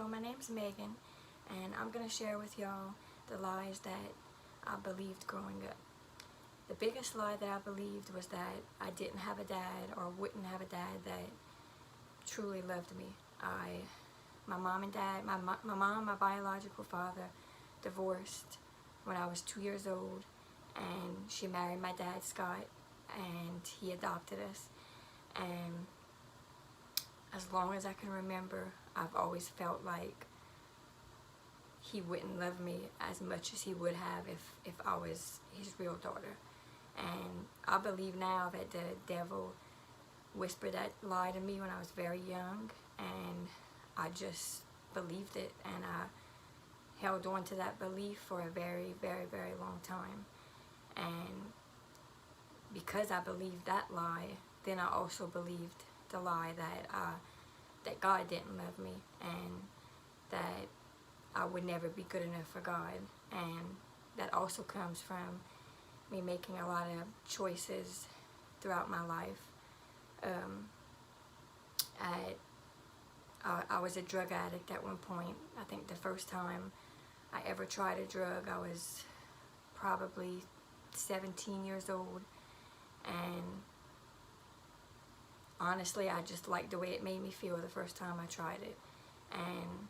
So my name's Megan, and I'm going to share with y'all the lies that I believed growing up. The biggest lie that I believed was that I didn't have a dad or wouldn't have a dad that truly loved me. My mom and dad, my mom, my biological father, divorced when I was 2 years old, and she married my dad, Scott, and he adopted us. And as long as I can remember, I've always felt like he wouldn't love me as much as he would have if I was his real daughter. And I believe now that the devil whispered that lie to me when I was very young, and I just believed it, and I held on to that belief for a very, very, very long time. And because I believed that lie, then I also believed the lie that God didn't love me, and that I would never be good enough for God. And that also comes from me making a lot of choices throughout my life. I was a drug addict at one point. I think the first time I ever tried a drug, I was probably 17 years old, and honestly, I just liked the way it made me feel the first time I tried it. And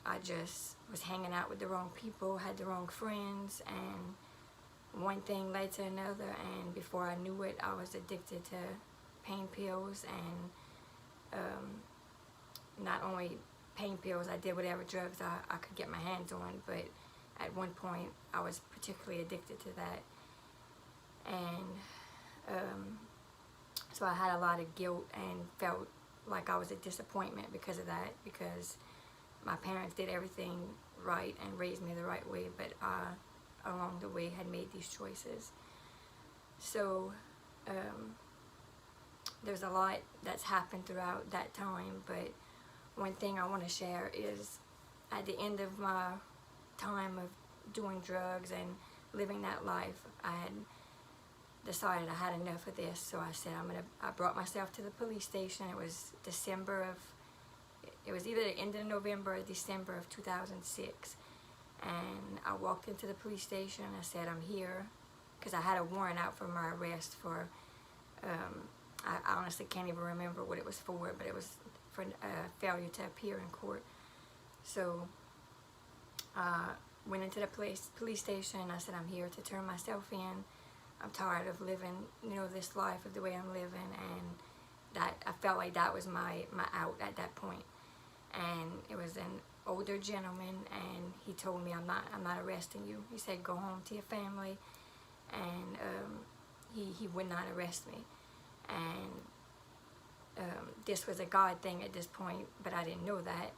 I just was hanging out with the wrong people, had the wrong friends, and one thing led to another, and before I knew it, I was addicted to pain pills. And not only pain pills, I did whatever drugs I could get my hands on, but at one point I was particularly addicted to that. And so I had a lot of guilt and felt like I was a disappointment because of that, because my parents did everything right and raised me the right way, but I, along the way, had made these choices. So there's a lot that's happened throughout that time, but one thing I want to share is at the end of my time of doing drugs and living that life, I had decided I had enough of this. So I said, I brought myself to the police station. It was it was either the end of November or December of 2006. And I walked into the police station. I said, I'm here, because I had a warrant out for my arrest for, I honestly can't even remember what it was for, but it was for failure to appear in court. So I went into the police station. I said, I'm here to turn myself in. I'm tired of living, this life of the way I'm living, and that I felt like that was my out at that point. And it was an older gentleman, and he told me, I'm not arresting you. He said, go home to your family, and he would not arrest me. And this was a God thing at this point, but I didn't know that.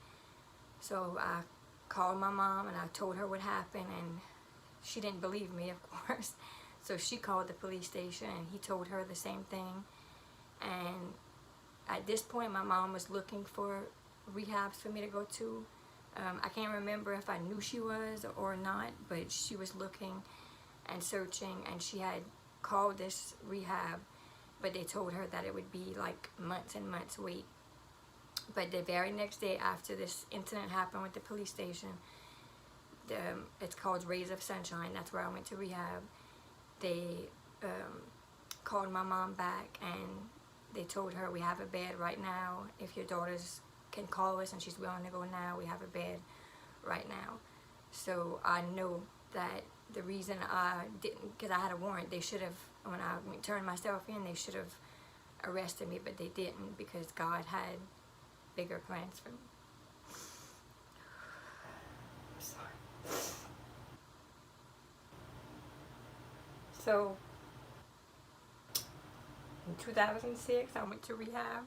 So I called my mom and I told her what happened, and she didn't believe me, of course. So she called the police station, and he told her the same thing. And at this point, my mom was looking for rehabs for me to go to. I can't remember if I knew she was or not, but she was looking and searching, and she had called this rehab, but they told her that it would be like months and months wait. But the very next day after this incident happened with the police station, it's called Rays of Sunshine, that's where I went to rehab. They called my mom back, and they told her, we have a bed right now. If your daughters can call us and she's willing to go now, we have a bed right now. So I know that the reason I didn't, because I had a warrant, they should have, when I turned myself in, they should have arrested me, but they didn't, because God had bigger plans for me. Sorry. So in 2006, I went to rehab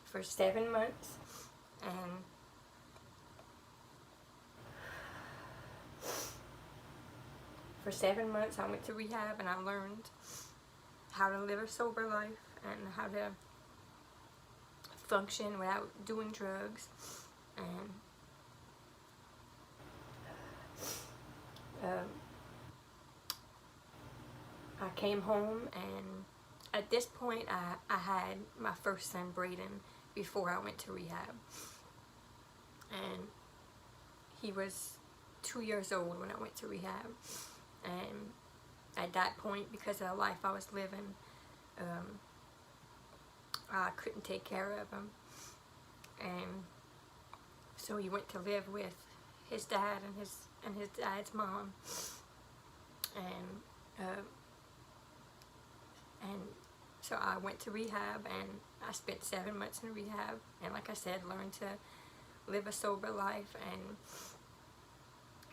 for 7 months, and for 7 months I went to rehab, and I learned how to live a sober life and how to function without doing drugs. And I came home, and at this point I had my first son, Braden, before I went to rehab. and he was 2 years old when I went to rehab. And at that point, because of the life I was living, I couldn't take care of him, and so he went to live with his dad and his dad's mom, and so I went to rehab, and I spent 7 months in rehab, and like I said, learned to live a sober life, and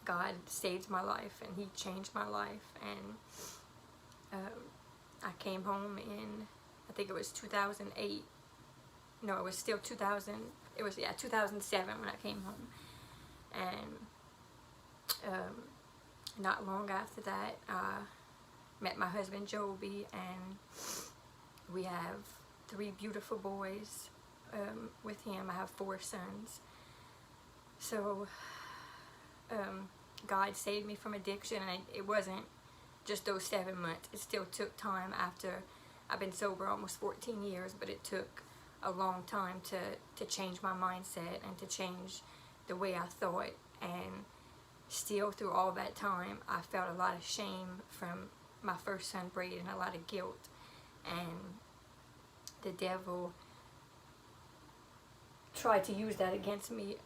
God saved my life, and He changed my life. And I came home in, I think it was 2008. No, it was still 2000. It was, yeah, 2007 when I came home. And not long after that, I met my husband Joby, and we have 3 beautiful boys with him. I have 4 sons. So God saved me from addiction, and it wasn't just those 7 months. It still took time after I've been sober almost 14 years, but it took a long time to change my mindset and to change the way I thought. And still through all that time, I felt a lot of shame from my first son Braden, a lot of guilt, and the devil tried to use that against me.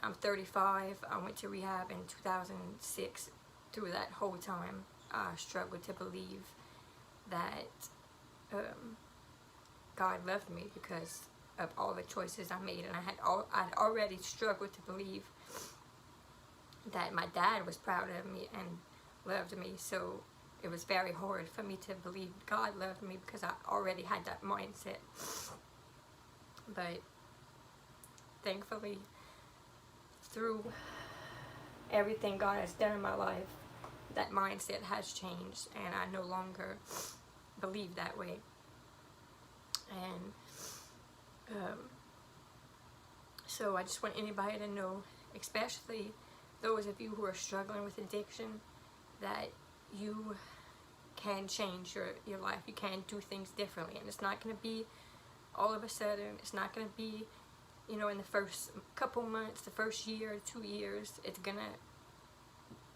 I'm 35. I went to rehab in 2006. Through that whole time, I struggled to believe that God loved me because of all the choices I made, and I'd already struggled to believe that my dad was proud of me and loved me. So it was very hard for me to believe God loved me because I already had that mindset. But thankfully, through everything God has done in my life, that mindset has changed, and I no longer believe that way. And so I just want anybody to know, especially those of you who are struggling with addiction, that you can change your life. You can do things differently, and it's not going to be all of a sudden. It's not going to be, you know, in the first couple months, the first year, 2 years. It's going to,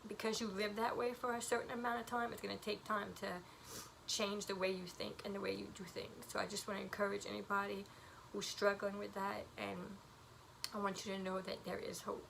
because you live that way for a certain amount of time, it's going to take time to change the way you think and the way you do things. So I just want to encourage anybody who's struggling with that, and I want you to know that there is hope.